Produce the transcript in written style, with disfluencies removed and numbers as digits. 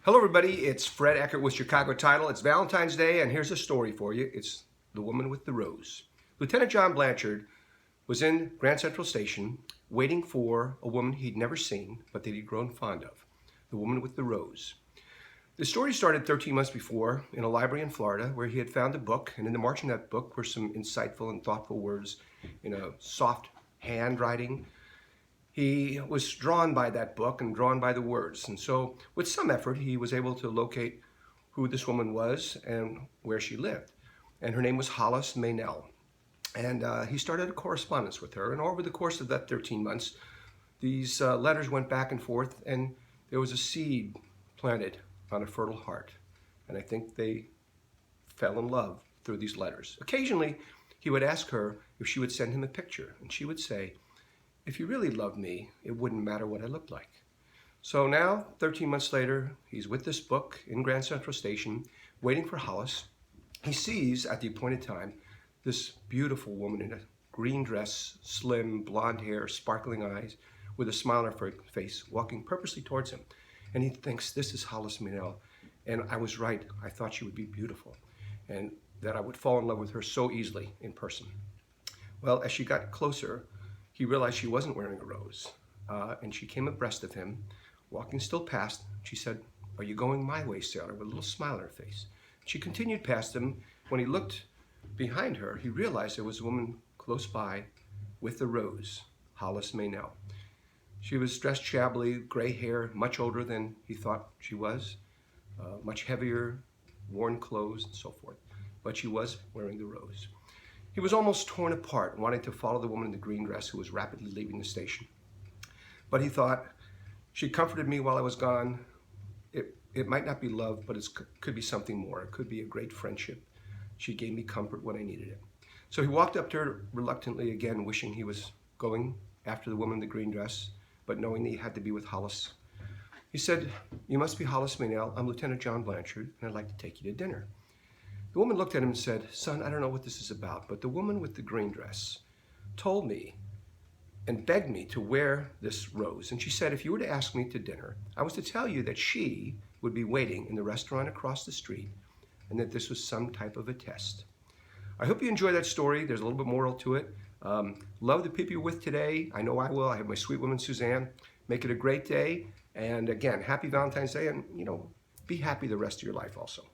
Hello everybody, it's Fred Eckert with Chicago Title. It's Valentine's Day and here's a story for you. It's The Woman with the Rose. Lieutenant John Blanchard was in Grand Central Station waiting for a woman he'd never seen but that he'd grown fond of. The Woman with the Rose. The story started 13 months before in a library in Florida where he had found a book, and in the margin of that book were some insightful and thoughtful words in a soft handwriting. He was drawn by that book and drawn by the words, and so with some effort he was able to locate who this woman was and where she lived. And her name was Hollis Maynell. And he started a correspondence with her, and over the course of that 13 months these letters went back and forth, and there was a seed planted on a fertile heart, and I think they fell in love through these letters. Occasionally he would ask her if she would send him a picture, and she would say, "If you really loved me, it wouldn't matter what I looked like." So now, 13 months later, he's with this book in Grand Central Station, waiting for Hollis. He sees, at the appointed time, this beautiful woman in a green dress, slim, blonde hair, sparkling eyes, with a smile on her face, walking purposely towards him. And he thinks, this is Hollis Maynell. And I was right. I thought she would be beautiful, and that I would fall in love with her so easily in person. Well, as she got closer, he realized she wasn't wearing a rose, and she came abreast of him, walking still past. She said, "Are you going my way, sailor?" with a little smile on her face. She continued past him. When he looked behind her, he realized there was a woman close by with the rose, Hollis Maynell. She was dressed shabbily, gray hair, much older than he thought she was, much heavier, worn clothes, and so forth. But she was wearing the rose. He was almost torn apart, wanting to follow the woman in the green dress who was rapidly leaving the station. But he thought, she comforted me while I was gone. It might not be love, but it could be something more. It could be a great friendship. She gave me comfort when I needed it. So he walked up to her reluctantly again, wishing he was going after the woman in the green dress, but knowing that he had to be with Hollis. He said, "You must be Hollis Maynell. I'm Lieutenant John Blanchard, and I'd like to take you to dinner." The woman looked at him and said, "Son, I don't know what this is about, but the woman with the green dress told me and begged me to wear this rose. And she said, if you were to ask me to dinner, I was to tell you that she would be waiting in the restaurant across the street and that this was some type of a test." I hope you enjoy that story. There's a little bit moral to it. Love the people you're with today. I know I will. I have my sweet woman, Suzanne. Make it a great day. And again, happy Valentine's Day. And, be happy the rest of your life also.